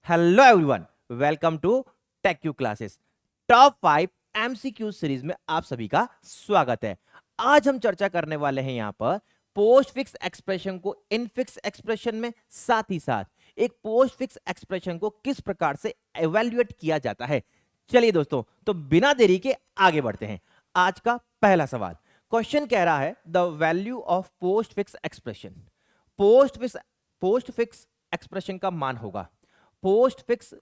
Hello everyone, welcome to tech Q classes. Top 5 MCQ series में आप सभी का स्वागत है। आज हम चर्चा करने वाले हैं यहाँ पर पोस्ट फिक्स एक्सप्रेशन को इनफिक्स एक्सप्रेशन में, साथ ही साथ एक पोस्ट फिक्स एक्सप्रेशन को किस प्रकार से एवेल्युएट किया जाता है। चलिए दोस्तों, तो बिना देरी के आगे बढ़ते हैं। आज का पहला सवाल, क्वेश्चन कह रहा है the value of post fix expression. Post fix expression का मान होगा, पोस्ट फिक्स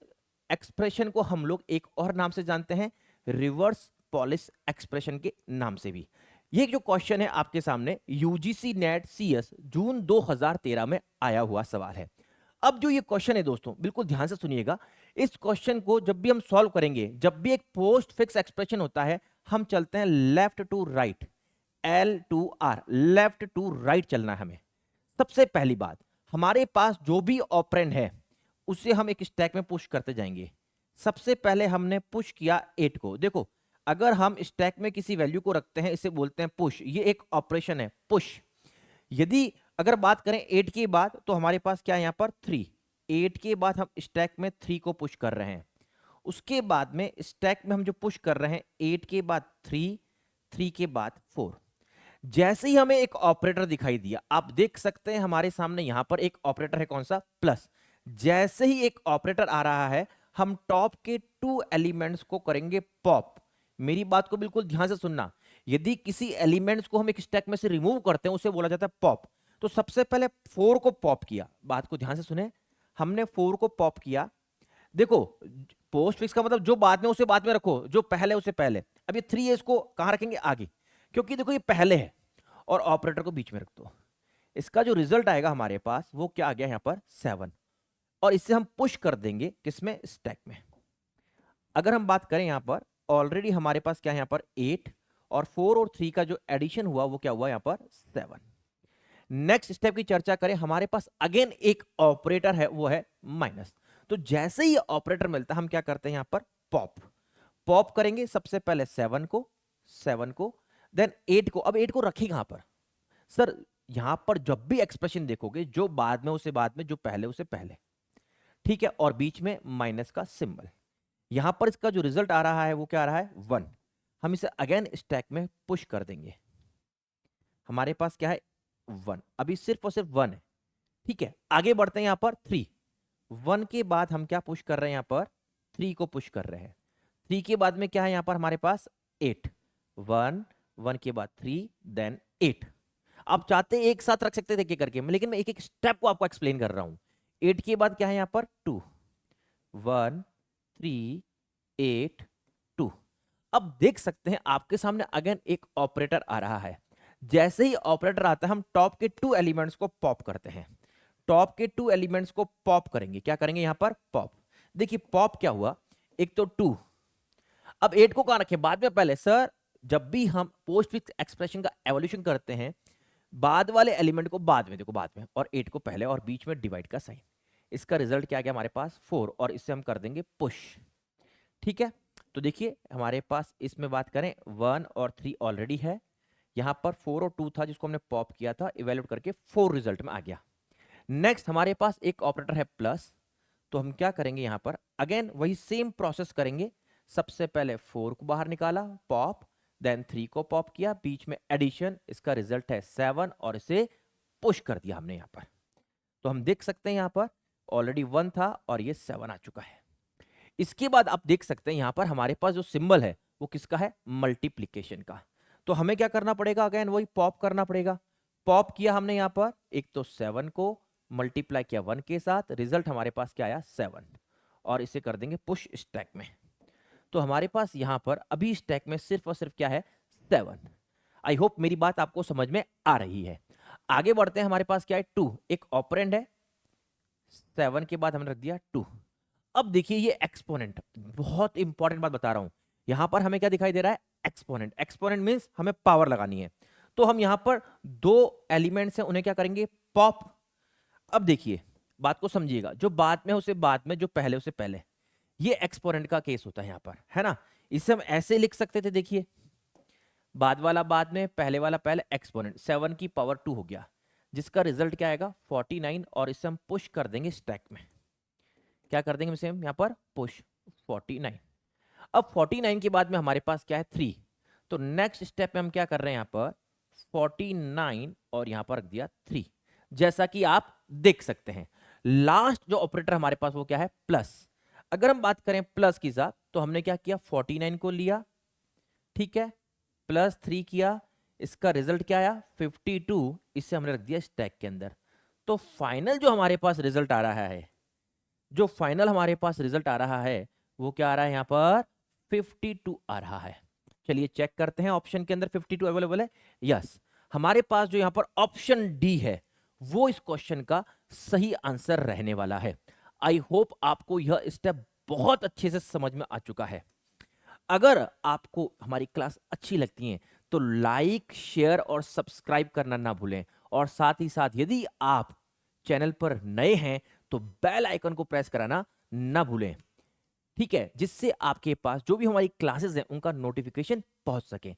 एक्सप्रेशन को हम लोग एक और नाम से जानते हैं, रिवर्स पॉलिश एक्सप्रेशन के नाम से भी। ये जो क्वेश्चन है आपके सामने यूजीसी नेट सीएस जून 2013 में आया हुआ सवाल है। अब जो ये क्वेश्चन है दोस्तों, बिल्कुल ध्यान से सुनिएगा। इस क्वेश्चन को जब भी हम सॉल्व करेंगे, जब भी एक पोस्ट फिक्स एक्सप्रेशन होता है, हम चलते हैं left to right, L to R, left to right चलना है हमें। सबसे पहली बात, हमारे पास जो भी ऑपरेंड है उसे हम एक स्टैक में पुश करते जाएंगे। सबसे पहले हमने पुश किया 8 को। देखो, अगर हम स्टैक में किसी वैल्यू को रखते हैं, इसे बोलते हैं पुश। ये एक ऑपरेशन है, पुश। यदि अगर बात करें 8 के बाद, तो हमारे पास क्या है यहाँ पर 3। 8 के बाद हम स्टैक में 3 को पुश कर रहे हैं। उसके बाद में स्टैक में हम जो पुश कर रहे हैं 8 के बाद 3, 3 के बाद 4। जैसे ही हमें एक ऑपरेटर दिखाई दिया, आप देख सकते हैं हमारे सामने यहां पर एक ऑपरेटर है, कौन सा, प्लस। जैसे ही एक ऑपरेटर आ रहा है, हम टॉप के 2 एलिमेंट्स को करेंगे पॉप। मेरी बात को बिल्कुल ध्यान से सुनना। यदि किसी एलिमेंट्स को हम एक स्टैक में से रिमूव करते हैं, उसे बोला जाता है पॉप। तो सबसे पहले 4 को पॉप किया। बात को ध्यान से सुने, हमने 4 को पॉप किया। देखो, पोस्ट फिक्स का मतलब जो बाद में उसे बाद में रखो, जो पहले उसे पहले। अब ये 3 है, इसको कहां रखेंगे, आगे, क्योंकि देखो ये पहले है। और ऑपरेटर को बीच में रख दो। इसका जो रिजल्ट आएगा हमारे पास, वो क्या आ गया यहाँ पर 7। और इससे हम पुश कर देंगे किसमें, स्टैक में। अगर हम बात करें यहाँ पर, ऑलरेडी हमारे पास क्या है यहाँ पर 8, और 4 और 3 का जो एडिशन हुआ वो क्या हुआ यहाँ पर 7। नेक्स्ट स्टेप की चर्चा करें, हमारे पास अगेन एक ऑपरेटर है, वो है माइनस। तो जैसे ही ऑपरेटर मिलता है, हम क्या करते हैं यहाँ पर पॉप। पॉप करेंगे सबसे पहले 7 को, देन 8 को। अब 8 को रखें कहां पर सर, यहां पर जब भी एक्सप्रेशन देखोगे, जो बाद में उसे बाद में, जो पहले उसे पहले, ठीक है। और बीच में माइनस का सिंबल। यहां पर इसका जो रिजल्ट आ रहा है वो क्या आ रहा है 1। हम इसे अगेन स्टैक में पुश कर देंगे। हमारे पास क्या है 1, अभी सिर्फ और सिर्फ 1 है, ठीक है। आगे बढ़ते हैं यहां पर 3। 1 के बाद हम क्या पुश कर रहे हैं, यहां पर 3 को पुश कर रहे हैं। 3 के बाद में क्या है यहां पर हमारे पास 8। 1, 1 के बाद 3, देन 8। आप चाहते एक साथ रख सकते थे एक एक करके, लेकिन मैं एक एक स्टेप को आपको एक्सप्लेन कर रहा हूं। 8 के बाद क्या है यहां पर 2, 1, 3, 8, 2। अब देख सकते हैं आपके सामने अगेन एक ऑपरेटर आ रहा है। जैसे ही ऑपरेटर आता है, हम टॉप के 2 एलिमेंट्स को पॉप करते हैं। टॉप के 2 एलिमेंट्स को पॉप करेंगे, क्या करेंगे यहां पर पॉप। देखिए पॉप क्या हुआ, एक तो 2। अब 8 को कहां रखें, बाद में पहले सर। जब भी हम पोस्ट फिक्स एक्सप्रेशन का एवोल्यूशन करते हैं, बाद वाले एलिमेंट को बाद में, देखो बाद में, और 8 को पहले, और बीच में डिवाइड का साइन। इसका रिजल्ट क्या आ गया हमारे पास 4, और इससे हम कर देंगे पुश, ठीक है। तो देखिए हमारे पास इसमें बात करें 1 और 3 ऑलरेडी है। यहां पर 4 और 2 था जिसको हमने पॉप किया था, इवेल्यूएट करके 4 रिजल्ट में आ गया। नेक्स्ट हमारे पास एक ऑपरेटर है प्लस। तो हम क्या करेंगे यहां पर, अगेन वही सेम प्रोसेस करेंगे। सबसे पहले 4 को बाहर निकाला, पॉप, देन 3 को पॉप किया, बीच में एडिशन, इसका रिजल्ट है 7, और इसे पुश कर दिया हमने यहां पर। तो हम देख सकते हैं यहां पर ऑलरेडी 1 था और ये 7 आ चुका है। इसके बाद आप देख सकते हैं यहां पर हमारे पास जो सिंबल है वो किसका है, मल्टीप्लीकेशन का। तो हमें क्या करना पड़ेगा, अगेन वही पॉप करना पड़ेगा। पॉप किया हमने यहां पर, एक तो 7 को मल्टीप्लाई किया 1 के साथ, रिजल्ट हमारे पास क्या आया 7, और इसे कर देंगे पुश स्टैक में। तो हमारे पास यहां पर अभी स्टैक में सिर्फ और सिर्फ क्या है 7। आई होप मेरी बात आपको समझ में आ रही है। आगे बढ़ते हैं, हमारे पास क्या है 2, एक ऑपरेंड है। 7 के बाद हमने रख दिया 2। अब देखिए ये एक्सपोनेंट, बहुत इंपॉर्टेंट बात बता रहा हूं। यहां पर हमें क्या दिखाई दे रहा है, एक्सपोनेंट। एक्सपोनेंट मींस हमें पावर लगानी है। तो हम यहां पर 2 एलिमेंट्स हैं, उन्हें क्या करेंगे पॉप। अब देखिए बात को समझिएगा, जो बाद में उसे बाद में, जो पहले उसे पहले। ये एक्सपोनेंट का केस होता है यहां पर, है ना। इसे हम ऐसे लिख सकते थे, देखिए बाद वाला बाद में, पहले वाला पहले, एक्सपोनेंट 7 की पावर 2 हो गया, जिसका रिजल्ट क्या आएगा 49, और इसे हम पुश कर देंगे स्टैक में। क्या कर देंगे सेम यहाँ पर पुश 49। अब 49 के बाद में हमारे पास क्या है 3, तो नेक्स्ट स्टेप में हम क्या कर रहे हैं यहाँ पर 49 और यहाँ पर रख दिया 3, जैसा कि आप देख सकते हैं। लास्ट जो ऑपरेटर हमारे पास वो क्या है प्लस। अगर हम बात करें प्लस की साथ तो हमने क्या किया 49 को लिया, ठीक है, प्लस 3 किया, इसका रिजल्ट क्या आया 52, इसे हमने रख दिया स्टैक के अंदर। तो फाइनल जो हमारे पास रिजल्ट आ रहा है, जो फाइनल हमारे पास रिजल्ट आ रहा है वो क्या आ रहा है यहाँ पर 52 आ रहा है। चलिए चेक करते हैं ऑप्शन के अंदर 52 अवेलेबल है। यस, हमारे पास जो यहाँ पर ऑप्शन डी है वो इस क्वेश्चन का सही आंसर रहने वाला है। आई होप आपको यह स्टेप बहुत अच्छे से समझ में आ चुका है। अगर आपको हमारी क्लास अच्छी लगती है तो लाइक शेयर और सब्सक्राइब करना ना भूलें, और साथ ही साथ यदि आप चैनल पर नए हैं तो बेल आइकन को प्रेस कराना ना भूलें, ठीक है, जिससे आपके पास जो भी हमारी क्लासेस हैं उनका नोटिफिकेशन पहुंच सके।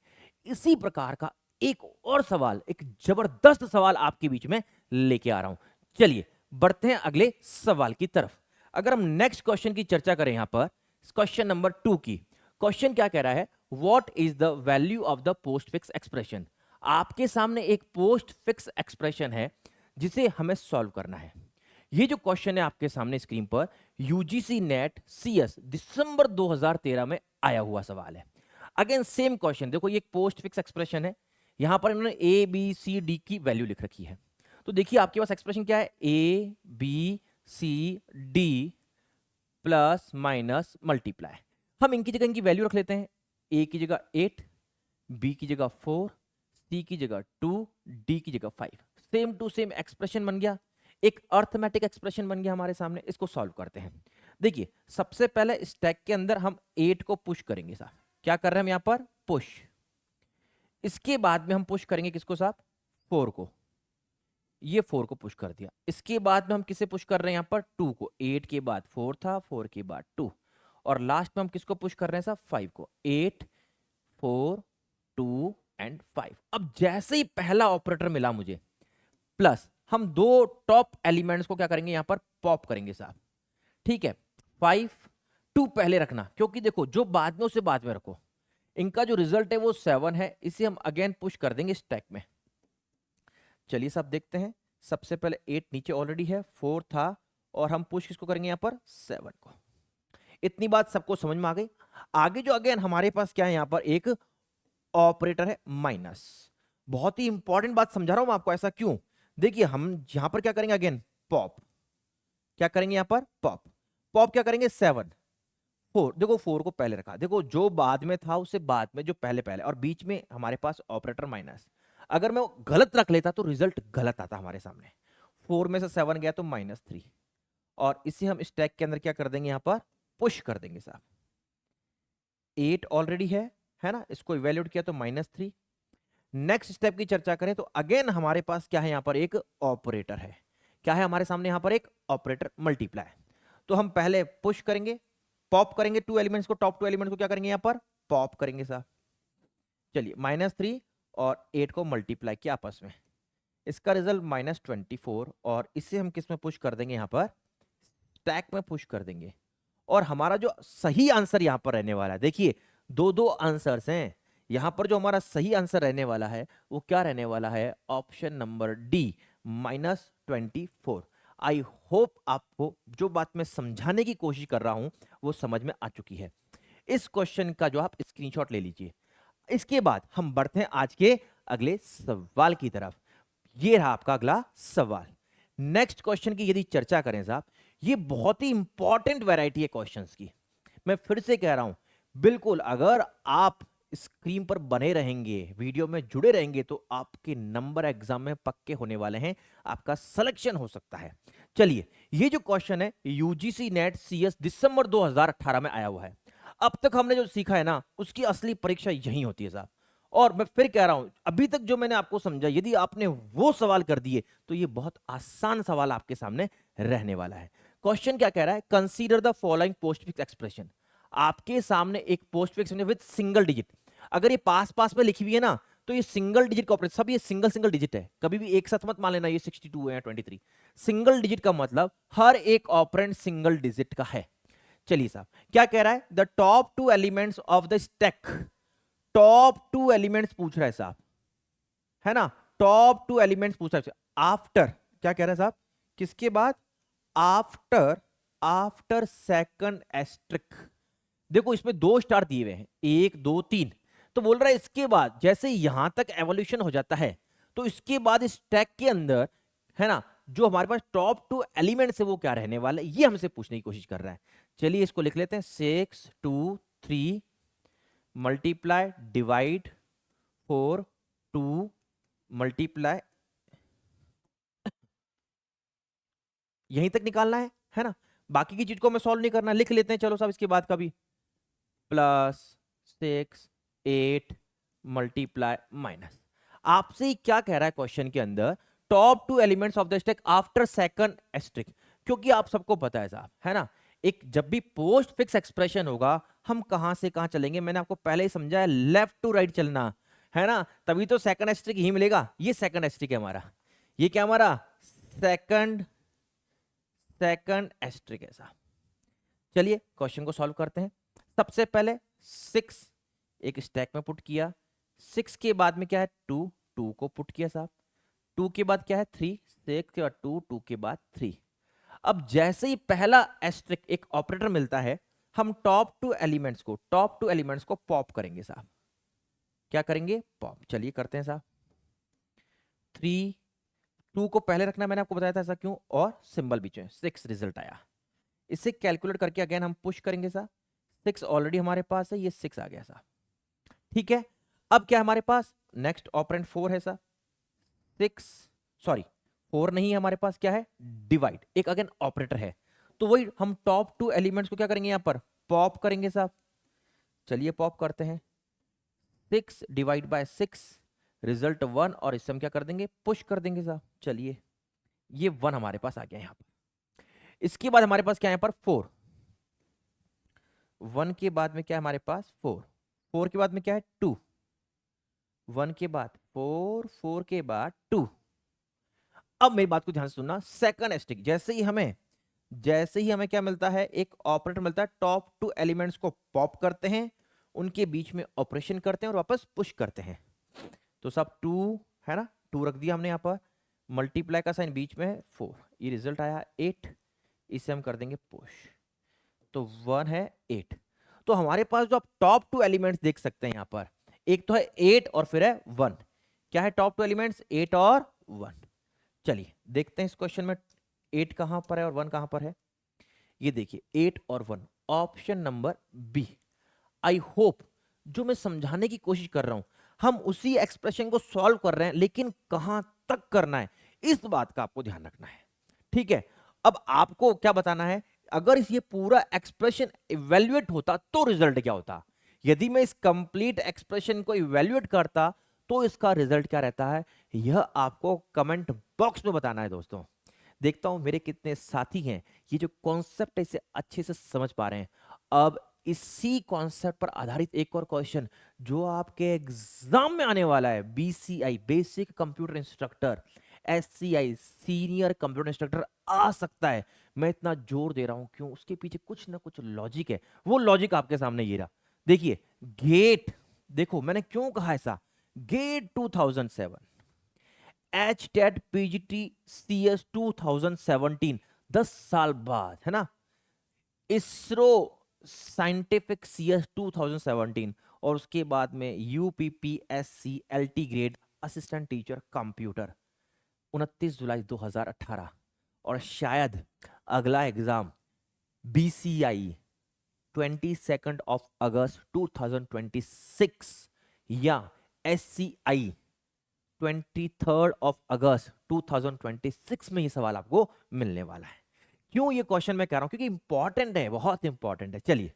इसी प्रकार का एक और सवाल, एक जबरदस्त सवाल आपके बीच में लेके आ रहा हूं। चलिए बढ़ते हैं अगले सवाल की तरफ। अगर हम नेक्स्ट क्वेश्चन की चर्चा करें यहां पर क्वेश्चन नंबर 2 की, क्वेश्चन क्या कह रहा है what is the value of the post fix expression. आपके सामने एक पोस्ट फिक्स एक्सप्रेशन है जिसे हमें सॉल्व करना है। ये जो क्वेश्चन है आपके सामने स्क्रीन पर यूजीसी नेट सीएस दिसंबर 2013 में आया हुआ सवाल है। अगेन सेम क्वेश्चन, देखो ये पोस्ट फिक्स एक्सप्रेशन है, यहां पर इन्होंने ए बी सी डी की वैल्यू लिख रखी है। तो देखिए आपके पास एक्सप्रेशन क्या है A B C D plus minus multiply. हम इनकी जगह इनकी वैल्यू रख लेते हैं, ए की जगह 8, बी की जगह 4, सी की जगह 2, डी की जगह 5। सेम टू सेम एक्सप्रेशन बन गया, एक अर्थमेटिक एक्सप्रेशन बन गया हमारे सामने। इसको सॉल्व करते हैं। देखिए सबसे पहले स्टैक के अंदर हम 8 को पुश करेंगे साहब, क्या कर रहे हैं हम यहाँ पर पुश। इसके बाद में हम पुश करेंगे किसको साहब 4 को, ये 4 को पुश कर दिया। इसके बाद में हम किसे पुश कर रहे हैं यहाँ पर 2 को, 8 के बाद 4 था, 4 के बाद 2, और लास्ट में हम किसको पुश कर रहे हैं साहब 5 को, 8 4 2 एंड 5। अब जैसे ही पहला ऑपरेटर मिला मुझे प्लस, हम दो टॉप एलिमेंट्स को क्या करेंगे यहां पर पॉप करेंगे साहब, ठीक है। 5 2 पहले रखना, क्योंकि देखो जो बाद में उसे बाद में रखो। इनका जो रिजल्ट है वो 7 है, इसे हम अगेन पुश कर देंगे स्टैक में। चलिए साहब देखते हैं, सबसे पहले 8 नीचे ऑलरेडी है, 4 था, और हम पुश किसको करेंगे यहाँ पर 7 को। इतनी बात सबको समझ में आ गई। आगे जो अगेन हमारे पास क्या है यहाँ पर एक ऑपरेटर है माइनस। बहुत ही इंपॉर्टेंट बात समझा रहा हूं मैं आपको, ऐसा क्यों, देखिए हम यहां पर क्या करेंगे अगेन पॉप, क्या करेंगे यहां पर पॉप, पॉप क्या करेंगे 7 4, देखो 4 को पहले रखा, देखो जो बाद में था उससे बाद में जो पहले पहले, और बीच में हमारे पास ऑपरेटर माइनस। अगर मैं गलत रख लेता तो रिजल्ट गलत आता हमारे सामने। 4 में से 7 गया तो -3, और इसे हम स्टैक के अंदर क्या कर देंगे यहां पर पुश कर देंगे साहब। 8 ऑलरेडी है ना, इसको इवेल्यूट किया तो -3। नेक्स्ट स्टेप की चर्चा करें तो अगेन हमारे पास क्या है यहां पर एक ऑपरेटर है, क्या है हमारे सामने यहां पर एक ऑपरेटर मल्टीप्लाई। तो हम पहले पुश करेंगे, पॉप करेंगे 2 एलिमेंट्स को, टॉप 2 एलिमेंट्स को क्या करेंगे यहां पर पॉप करेंगे साहब। चलिए -3 और 8 को मल्टीप्लाई किया आपस में, इसका रिजल्ट -24, और इसे हम किस में पुश कर देंगे यहां पर स्टैक में पुश कर देंगे। और हमारा जो सही आंसर यहां पर रहने वाला है, देखिए दो आंसर्स हैं यहां पर, जो हमारा सही आंसर रहने वाला है वो क्या रहने वाला है option number D -24। I hope आपको जो बात मैं समझाने की कोशिश कर रहा हूं वो समझ में आ चुकी है। इस क्वेश्चन का जो आप स्क्रीनशॉट ले लीजिए। इसके बाद हम बढ़ते हैं आज के अगले सवाल की तरफ। ये रहा आपका अगला सवाल। नेक्स्ट क्वेश्चन की यदि चर्चा करें साहब, ये बहुत ही इंपॉर्टेंट वैरायटी है क्वेश्चंस की। मैं फिर से कह रहा हूं, बिल्कुल अगर आप स्क्रीन पर बने रहेंगे, वीडियो में जुड़े रहेंगे, तो आपके नंबर एग्जाम में पक्के होने वाले हैं, आपका सिलेक्शन हो सकता है। चलिए ये जो क्वेश्चन है यूजीसी नेट सीएस दिसंबर 2018 में आया हुआ है। अब तक हमने जो सीखा है ना उसकी असली परीक्षा यही होती है साहब। और मैं फिर कह रहा हूं, अभी तक जो मैंने आपको समझा यदि आपने वो सवाल कर दिए तो ये बहुत आसान सवाल आपके सामने रहने वाला है। क्वेश्चन क्या कह रहा है, consider the following postfix expression. आपके सामने एक पोस्टफिक्स विद सिंगल डिजिट, अगर ये पास पास में लिखी हुई है ना तो ये सिंगल डिजिट का ऑपरेटर, सब ये सिंगल सिंगल डिजिट है, कभी भी एक साथ मत मान लेना ये 62 है या 23। सिंगल डिजिट का मतलब हर एक ऑपरेंड सिंगल डिजिट का है। चलिए साहब क्या कह रहा है, the top two elements of the stack, top two elements पूछ रहा है साहब, है ना, टॉप टू एलिमेंट्स पूछ रहा है आफ्टर, क्या कह रहा है साहब, किसके बाद, आफ्टर, आफ्टर सेकंड एस्ट्रिक। देखो इसमें 2 स्टार दिए हुए हैं, 1 2 3, तो बोल रहा है इसके बाद जैसे यहां तक एवोल्यूशन हो जाता है तो इसके बाद स्टैक के अंदर, है ना, जो हमारे पास टॉप टू एलिमेंट्स है वो क्या रहने वाला है, ये हमसे पूछने की कोशिश कर रहा है। चलिए इसको लिख लेते हैं, 6 2 3 मल्टीप्लाई डिवाइड 4 2 मल्टीप्लाई, यहीं तक निकालना है ना, बाकी की चीज को हमें सॉल्व नहीं करना, लिख लेते हैं चलो साहब इसके बाद का भी, प्लस 6 8 मल्टीप्लाई माइनस। आपसे क्या कह रहा है क्वेश्चन के अंदर, top two elements of the stack after second asterisk, क्योंकि आप सबको पता है साहब, है ना, एक जब भी पोस्ट फिक्स एक्सप्रेशन होगा हम कहां से कहां चलेंगे, मैंने आपको पहले ही समझाया, लेफ्ट टू राइट चलना, है ना, तभी तो सेकंड एस्ट्रिक ही मिलेगा। ये सेकंड एस्ट्रिक है हमारा, ये क्या हमारा सेकंड एस्ट्रिक है साहब। चलिए क्वेश्चन को सॉल्व करते हैं। सबसे पहले 6 एक स्टैक में पुट किया, 6 के बाद में क्या है 2, 2 को पुट किया साहब, 2 के बाद क्या है 3, 6 के बाद 2, 2 के बाद 3। अब जैसे ही पहला एस्ट्रिक एक ऑपरेटर मिलता है, हम टॉप टू एलिमेंट्स को पॉप करेंगे साहब। क्या करेंगे, पॉप। चलिए करते हैं साहब। 3 2 को पहले रखना, मैंने आपको बताया था ऐसा क्यों, और सिंबल बीच में, 6 रिजल्ट आया। इसे कैलकुलेट करके अगेन हम पुश करेंगे साहब, 6 ऑलरेडी हमारे पास है, ये 6 आ गया साहब, ठीक है। अब क्या हमारे पास नेक्स्ट ऑपरेंड 4 है साहब, 4 नहीं है हमारे पास, क्या है डिवाइड, एक अगेन ऑपरेटर है, तो वही हम टॉप टू एलिमेंट्स को क्या करेंगे यहां पर पॉप करेंगे साहब। चलिए पॉप करते हैं, 6 डिवाइड बाय 6 रिजल्ट 1, और इससे हम क्या कर देंगे पुश कर देंगे साहब। चलिए ये 1 हमारे पास आ गया यहां पर। इसके बाद हमारे पास क्या है यहां पर 4, 1 के बाद में क्या है हमारे पास 4, 4 के बाद में क्या है 2, 1 के बाद 4, 4 के बाद 2। अब मेरी बात को ध्यान से सुनना, सेकंड एस्ट्रिक जैसे ही हमें क्या मिलता है, एक ऑपरेटर मिलता है, टॉप टू एलिमेंट्स को पॉप करते हैं, उनके बीच में ऑपरेशन करते हैं और वापस पुश करते हैं। तो सब 2 है ना, 2 रख दिया हमने यहां पर, मल्टीप्लाई का साइन बीच में है 4, ये रिजल्ट आया 8, इसे हम कर देंगे पुश, तो 1 है 8। तो हमारे पास जो आप टॉप टू एलिमेंट्स देख सकते हैं यहां पर, एक तो है 8 और फिर है 1। क्या है टॉप टू एलिमेंट्स, 8 और 1। चलिए देखते हैं इस क्वेश्चन में 8 कहां पर है और 1 कहां पर है। ये देखिए 8 और 1, option number B. I hope जो मैं समझाने की कोशिश कर रहा हूं, हम उसी एक्सप्रेशन को सॉल्व कर रहे हैं, लेकिन कहां तक करना है इस बात का आपको ध्यान रखना है, ठीक है। अब आपको क्या बताना है, अगर ये पूरा एक्सप्रेशन इवेल्युएट होता तो रिजल्ट क्या होता, यदि मैं इस कंप्लीट एक्सप्रेशन को इवेल्युएट करता तो इसका रिजल्ट क्या रहता है, यह आपको कमेंट बॉक्स में बताना है दोस्तों। देखता हूं मेरे कितने साथी हैं ये जो कॉन्सेप्ट है इसे अच्छे से समझ पा रहे हैं। अब इसी कॉन्सेप्ट पर आधारित एक और क्वेश्चन जो आपके एग्जाम में आने वाला है, BCI basic computer instructor, SCI senior computer instructor आ सकता है। मैं इतना जोर दे रहा हूं क्यों, उसके पीछे कुछ ना कुछ लॉजिक है, वो लॉजिक आपके सामने ये रहा। देखिए गेट, देखो मैंने क्यों कहा ऐसा, गेट 2007, HTET PGT CS 2017, 10 साल बाद, है ना, इसरो साइंटिफिक CS 2017, और उसके बाद में UPPSC LT grade assistant teacher computer 29 जुलाई 2018, और शायद अगला एग्जाम BCI 22 अगस्त 2026 या SCI 23 अगस्त 2026 में ये सवाल आपको मिलने वाला है। क्यों ये क्वेश्चन मैं कह रहा हूं, क्योंकि इंपॉर्टेंट है, बहुत इंपॉर्टेंट है। चलिए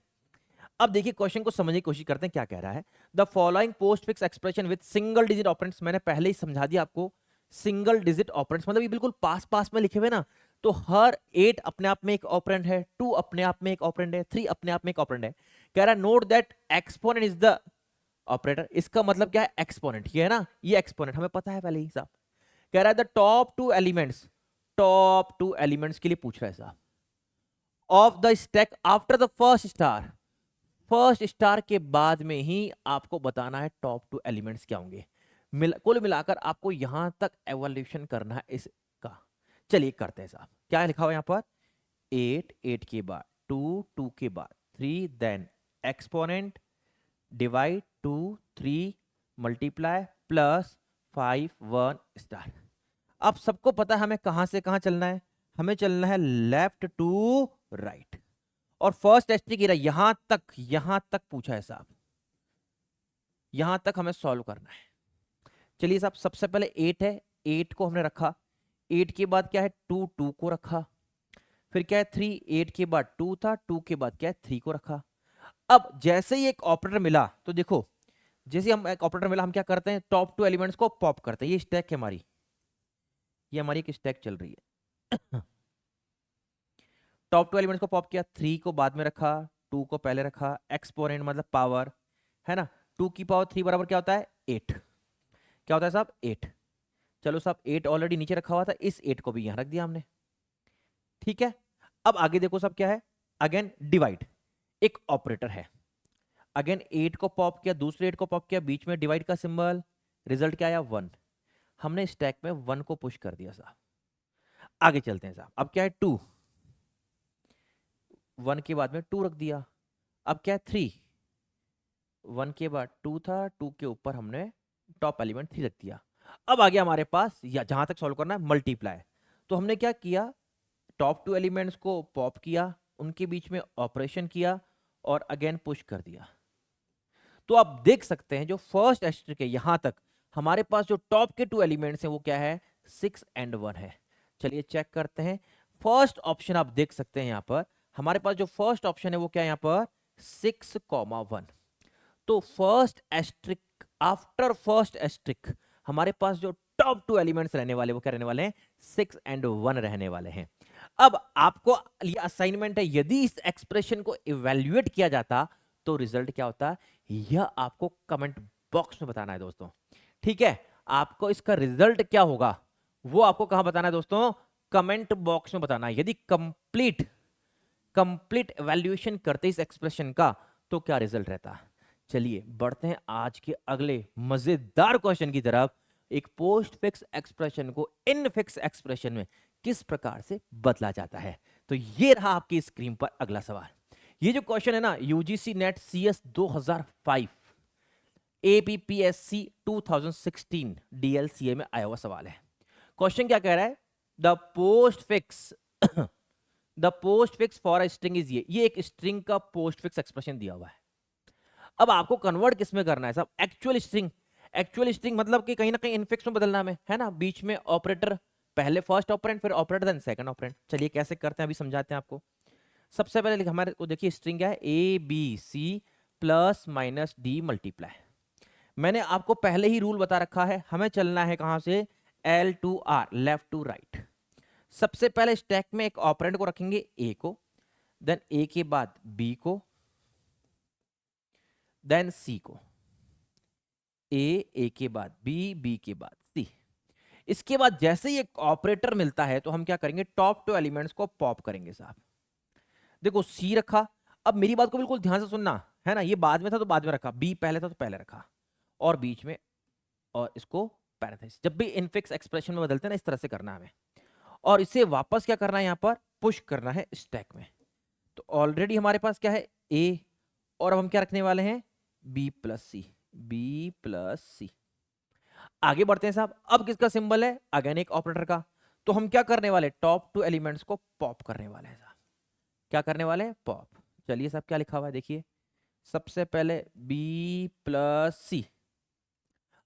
अब देखिए क्वेश्चन को समझने की कोशिश करते हैं क्या कह रहा है। The following post fix expression with single digit operands, मैंने पहले ही समझा दिया आपको, सिंगल डिजिट ऑपरेंड्स मतलब ये बिल्कुल पास पास में लिखे हुए ना, तो हर 8 अपने आप में एक ऑपरेंड है, 2 अपने आप में एक ऑपरेंड है, 3 अपने आप में एक ऑपरेंड है। कह रहा है note that exponent is the operator, इसका मतलब क्या है, एक्सपोनेंट, ये है ना, ये एक्सपोनेंट हमें पता है पहले ही साहब। कह रहा है द टॉप टू एलिमेंट्स के लिए पूछ रहा है साहब, of the stack after the first star के बाद में ही आपको बताना है टॉप टू एलिमेंट्स क्या होंगे। कुल मिलाकर आपको यहां तक एवोल्यूशन करना है इसका। चलिए करते हैं साहब, क्या लिखा हुआ यहां पर, 8 के बाद 2 के बाद 3, then exponent divide 2 3 multiply plus 5 1 star. अब सबको पता है हमें कहां से कहां चलना है, हमें चलना है लेफ्ट टू राइट, और फर्स्ट एस्ट्रिक यहां तक पूछा है साहब, यहां तक हमें सॉल्व करना है। चलिए साहब, सबसे पहले 8 है, 8 को हमने रखा, 8 के बाद क्या है 2 को रखा, फिर क्या है 3, 8 के बाद 2 था, 2 के बाद क्या है 3 को रखा। अब जैसे ही एक ऑपरेटर मिला तो देखो, जैसे हम एक ऑपरेटर मिला हम क्या करते हैं, टॉप टू एलिमेंट्स को पॉप करते हैं। ये स्टैक है हमारी, ये हमारी एक स्टैक चल रही है। टॉप टू एलिमेंट्स को पॉप किया, 3 को बाद में रखा, 2 को पहले रखा, एक्सपोनेंट मतलब पावर, है ना, 2 की पावर 3 बराबर क्या होता है 8, क्या होता है साहब 8। चलो साहब 8 ऑलरेडी नीचे रखा हुआ था, इस 8 को भी यहां रख दिया हमने, ठीक है। अब आगे देखो साहब क्या है, अगेन डिवाइड, एक ऑपरेटर है, अगेन 8 को पॉप किया, दूसरे 8 को पॉप किया, बीच में डिवाइड का सिंबल, रिजल्ट क्या आया 1, हमने स्टैक में 1 को पुश कर दिया साहब। आगे चलते हैं साहब, अब क्या है 2, 1 के बाद में 2 रख दिया, अब क्या है 3, 1 के बाद 2 था, 2 के ऊपर हमने टॉप एलिमेंट 3 रख दिया। अब आ गया हमारे पास, या जहां तक सॉल्व करना है मल्टीप्लाई, तो हमने क्या किया, टॉप टू एलिमेंट्स को पॉप किया, उनके बीच में ऑपरेशन किया और अगेन पुश कर दिया। तो आप देख सकते हैं जो फर्स्ट एस्ट्रिक है यहां तक हमारे पास जो टॉप के 2 एलिमेंट्स हैं वो क्या है 6 and 1 है। चलिए चेक करते हैं, फर्स्ट ऑप्शन आप देख सकते हैं यहां पर, हमारे पास जो फर्स्ट ऑप्शन है वो क्या है यहां पर 6, 1। तो first asterisk after first asterisk हमारे पास जो टॉप 2 एलिमेंट्स रहने वाले वो क्या रहने वाले हैं 6 and 1 रहने वाले हैं। अब आपको ये असाइनमेंट है, यदि इस एक्सप्रेशन को इवैल्यूएट किया जाता तो रिजल्ट क्या होता, यह आपको कमेंट बॉक्स में बताना है दोस्तों, ठीक है। आपको इसका रिजल्ट क्या होगा वो आपको कहां बताना है दोस्तों, कमेंट बॉक्स में बताना है। यदि कंप्लीट इवैल्यूएशन करते इस एक्सप्रेशन का तो क्या रिजल्ट रहता। चलिए बढ़ते हैं आज के अगले मजेदार क्वेश्चन की तरफ, एक पोस्ट फिक्स एक्सप्रेशन को इन फिक्स एक्सप्रेशन में किस प्रकार से बदला जाता है। तो ये रहा आपकी स्क्रीन पर अगला सवाल। ये जो क्वेश्चन है ना यूजीसी नेट सीएस 2005 एपीपीएससी 2016 डीएलसीए में आया हुआ सवाल है। क्वेश्चन क्या कह रहा है, the post fix the post fix for a string is ये एक स्ट्रिंग का पोस्ट फिक्स एक्सप्रेशन दिया हुआ है। अब आपको कन्वर्ट किस में करना है साहब, एक्चुअल स्ट्रिंग मतलब कि कहीं ना कहीं इनफिक्स में बदलना में है ना, बीच में ऑपरेटर, पहले फर्स्ट ऑपरेंड फिर ऑपरेटर देन सेकंड ऑपरेंड। चलिए कैसे करते हैं अभी समझाते हैं आपको। सबसे पहले हमारे को देखिए स्ट्रिंग क्या है A B C plus minus D multiply. मैंने आपको पहले ही रूल बता रखा है, हमें चलना है कहां से L to R, left to right. सबसे पहले स्टैक में एक ऑपरेंड को रखेंगे ए को, देन ए के बाद बी को, देन सी को, ए के बाद बी के बाद सी। इसके बाद जैसे ही एक ऑपरेटर मिलता है तो हम क्या करेंगे, टॉप 2 एलिमेंट्स को पॉप करेंगे साहब। देखो सी रखा, अब मेरी बात को बिल्कुल ध्यान से सुनना है ना, ये बाद में था तो बाद में रखा, बी पहले था तो पहले रखा, और बीच में, और इसको पैरेंथेसिस। जब भी इनफिक्स एक्सप्रेशन में बदलते हैं ना इस तरह से करना है हमें, और इसे वापस क्या करना है यहां पर पुश करना है स्टैक में। तो ऑलरेडी हमारे पास क्या है ए, और अब हम क्या रखने वाले हैं बी प्लस सी। आगे बढ़ते हैं साहब, अब किसका सिंबल है अगेन एक ऑपरेटर का, तो हम क्या करने वाले टॉप 2 एलिमेंट्स को पॉप करने वाले हैं साहब। क्या करने वाले हैं पॉप। चलिए साहब क्या लिखा हुआ है देखिए, सबसे पहले बी प्लस सी।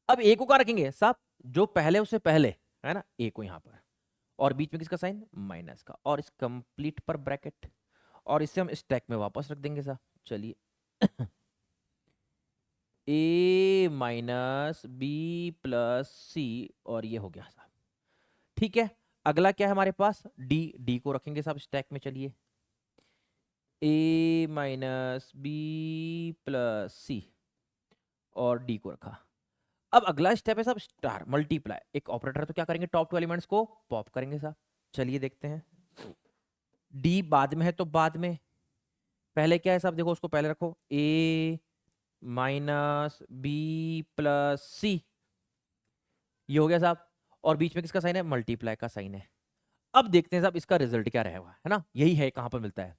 अब ए को क्या रखेंगे साहब, जो पहले उससे पहले है ना ए को यहां पर, और बीच में किसका साइन माइनस का, और इस कंप्लीट पर ब्रैकेट, और इसे हम स्टैक में वापस रख देंगे साहब। चलिए ए माइनस बी प्लस सी, और ये हो गया साहब, ठीक है। अगला क्या है हमारे पास डी को रखेंगे साहब स्टैक में। चलिए ए माइनस बी प्लस सी, और डी को रखा। अब अगला स्टेप है साहब स्टार मल्टीप्लाई, एक ऑपरेटर है तो क्या करेंगे, टॉप टू एलिमेंट्स को पॉप करेंगे साहब। चलिए देखते हैं, डी बाद में है तो बाद में, पहले क्या है साहब, देखो उसको पहले रखो, ए माइनस बी प्लस सी, ये हो गया साहब। और बीच में किसका साइन है, मल्टीप्लाई का साइन है। अब देखते हैं साहब इसका रिजल्ट क्या रहेगा, है ना, यही है कहां पर मिलता है,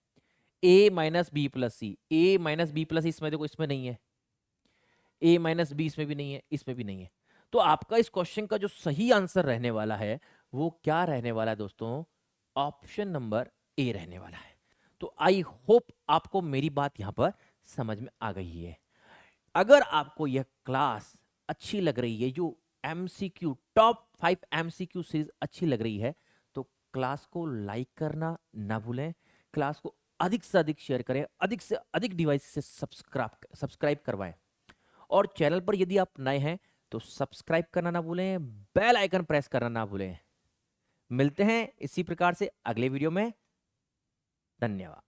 ए माइनस बी प्लस सी, ए माइनस बी प्लस, इसमें देखो इसमें नहीं है, ए माइनस बी इसमें भी नहीं है, इसमें भी नहीं है। तो आपका इस क्वेश्चन का जो सही आंसर रहने वाला है वो क्या रहने वाला है दोस्तों, ऑप्शन नंबर ए रहने वाला है। तो आई होप आपको मेरी बात यहां पर समझ में आ गई है। अगर आपको यह क्लास अच्छी लग रही है, जो एमसीक्यू टॉप 5 एमसीक्यू सीरीज अच्छी लग रही है, तो क्लास को लाइक करना ना भूलें, क्लास को अधिक से अधिक शेयर करें, अधिक से अधिक डिवाइस से सब्सक्राइब करवाएं। और चैनल पर यदि आप नए हैं तो सब्सक्राइब करना ना भूलें, बेल आइकन प्रेस करना ना भूलें। मिलते हैं इसी प्रकार से अगले वीडियो में। धन्यवाद।